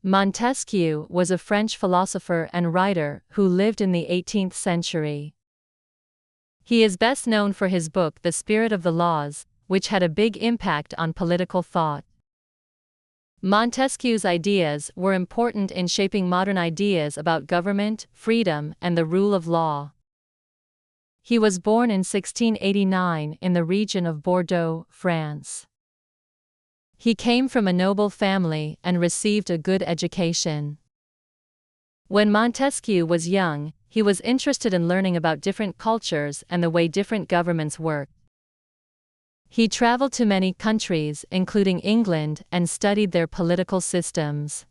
Montesquieu was a French philosopher and writer who lived in the 18th century. He is best known for his book The Spirit of the Laws, which had a big impact on political thought. Montesquieu's ideas were important in shaping modern ideas about government, freedom, and the rule of law. He was born in 1689 in the region of Bordeaux, France. He came from a noble family and received a good education. When Montesquieu was young, he was interested in learning about different cultures and the way different governments work. He traveled to many countries, including England, and studied their political systems.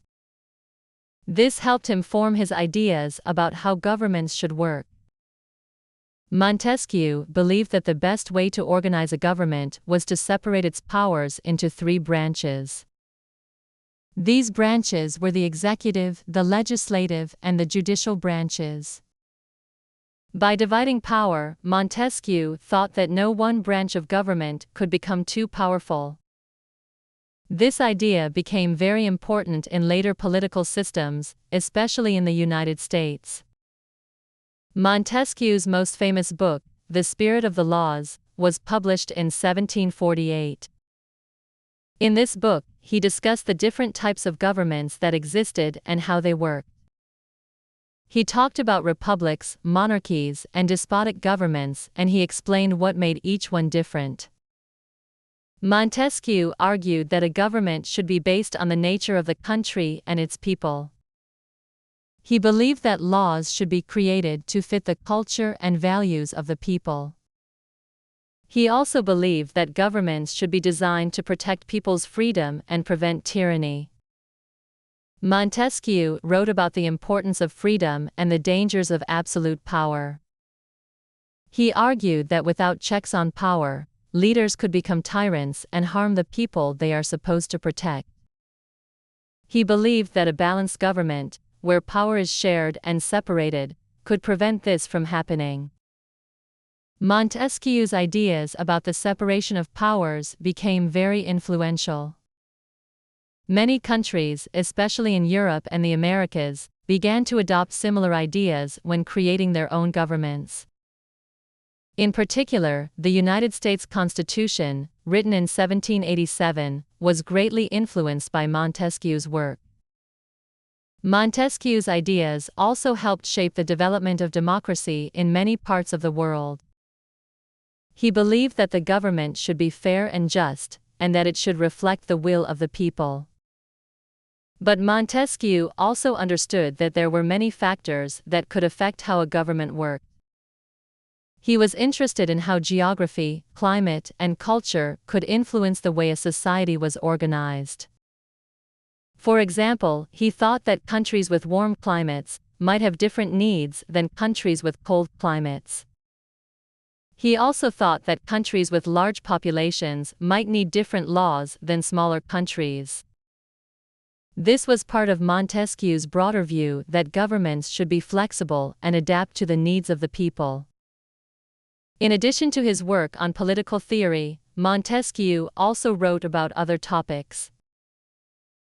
This helped him form his ideas about how governments should work. Montesquieu believed that the best way to organize a government was to separate its powers into three branches. These branches were the executive, the legislative, and the judicial branches. By dividing power, Montesquieu thought that no one branch of government could become too powerful. This idea became very important in later political systems, especially in the United States. Montesquieu's most famous book, The Spirit of the Laws, was published in 1748. In this book, he discussed the different types of governments that existed and how they worked. He talked about republics, monarchies, and despotic governments, and he explained what made each one different. Montesquieu argued that a government should be based on the nature of the country and its people. He believed that laws should be created to fit the culture and values of the people. He also believed that governments should be designed to protect people's freedom and prevent tyranny. Montesquieu wrote about the importance of freedom and the dangers of absolute power. He argued that without checks on power, leaders could become tyrants and harm the people they are supposed to protect. He believed that a balanced government, where power is shared and separated, could prevent this from happening. Montesquieu's ideas about the separation of powers became very influential. Many countries, especially in Europe and the Americas, began to adopt similar ideas when creating their own governments. In particular, the United States Constitution, written in 1787, was greatly influenced by Montesquieu's work. Montesquieu's ideas also helped shape the development of democracy in many parts of the world. He believed that the government should be fair and just, and that it should reflect the will of the people. But Montesquieu also understood that there were many factors that could affect how a government worked. He was interested in how geography, climate, and culture could influence the way a society was organized. For example, he thought that countries with warm climates might have different needs than countries with cold climates. He also thought that countries with large populations might need different laws than smaller countries. This was part of Montesquieu's broader view that governments should be flexible and adapt to the needs of the people. In addition to his work on political theory, Montesquieu also wrote about other topics.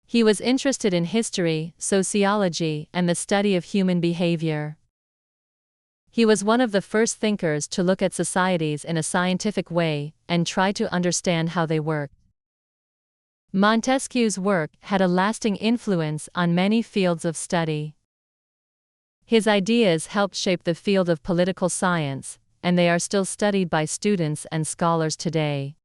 He was interested in history, sociology, and the study of human behavior. He was one of the first thinkers to look at societies in a scientific way and try to understand how they work. Montesquieu's work had a lasting influence on many fields of study. His ideas helped shape the field of political science, and they are still studied by students and scholars today.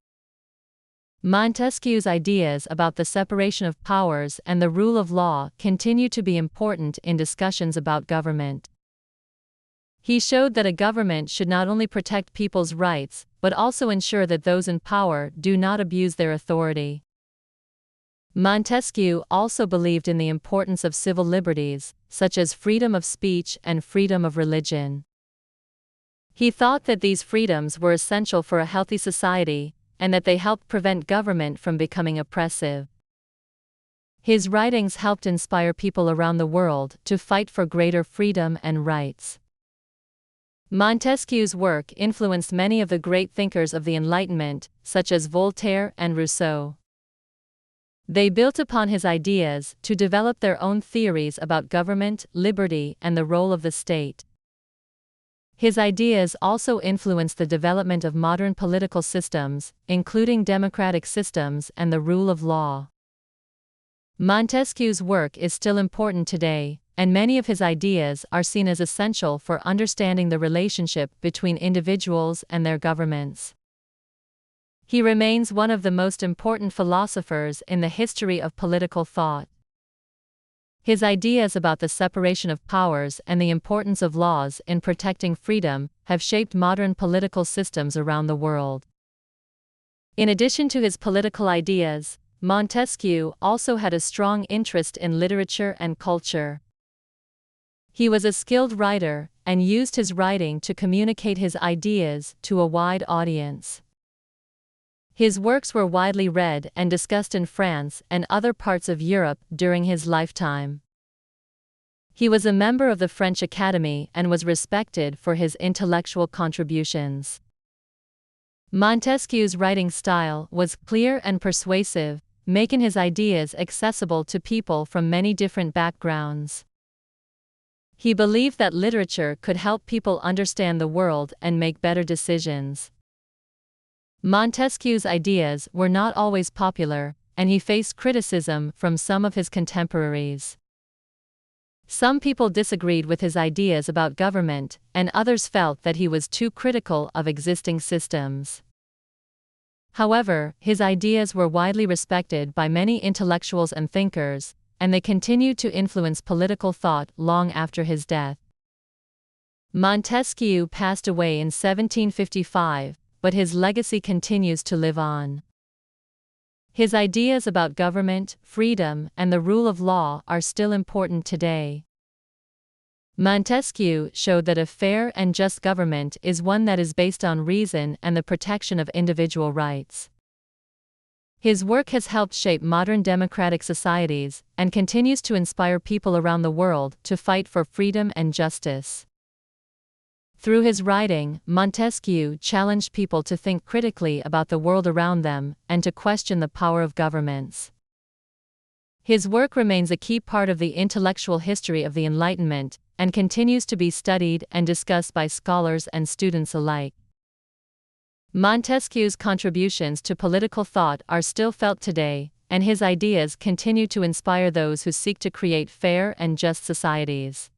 Montesquieu's ideas about the separation of powers and the rule of law continue to be important in discussions about government. He showed that a government should not only protect people's rights, but also ensure that those in power do not abuse their authority. Montesquieu also believed in the importance of civil liberties, such as freedom of speech and freedom of religion. He thought that these freedoms were essential for a healthy society, and that they helped prevent government from becoming oppressive. His writings helped inspire people around the world to fight for greater freedom and rights. Montesquieu's work influenced many of the great thinkers of the Enlightenment, such as Voltaire and Rousseau. They built upon his ideas to develop their own theories about government, liberty, and the role of the state. His ideas also influenced the development of modern political systems, including democratic systems and the rule of law. Montesquieu's work is still important today, and many of his ideas are seen as essential for understanding the relationship between individuals and their governments. He remains one of the most important philosophers in the history of political thought. His ideas about the separation of powers and the importance of laws in protecting freedom have shaped modern political systems around the world. In addition to his political ideas, Montesquieu also had a strong interest in literature and culture. He was a skilled writer and used his writing to communicate his ideas to a wide audience. His works were widely read and discussed in France and other parts of Europe during his lifetime. He was a member of the French Academy and was respected for his intellectual contributions. Montesquieu's writing style was clear and persuasive, making his ideas accessible to people from many different backgrounds. He believed that literature could help people understand the world and make better decisions. Montesquieu's ideas were not always popular, and he faced criticism from some of his contemporaries. Some people disagreed with his ideas about government, and others felt that he was too critical of existing systems. However, his ideas were widely respected by many intellectuals and thinkers, and they continued to influence political thought long after his death. Montesquieu passed away in 1755. But his legacy continues to live on. His ideas about government, freedom, and the rule of law are still important today. Montesquieu showed that a fair and just government is one that is based on reason and the protection of individual rights. His work has helped shape modern democratic societies and continues to inspire people around the world to fight for freedom and justice. Through his writing, Montesquieu challenged people to think critically about the world around them and to question the power of governments. His work remains a key part of the intellectual history of the Enlightenment and continues to be studied and discussed by scholars and students alike. Montesquieu's contributions to political thought are still felt today, and his ideas continue to inspire those who seek to create fair and just societies.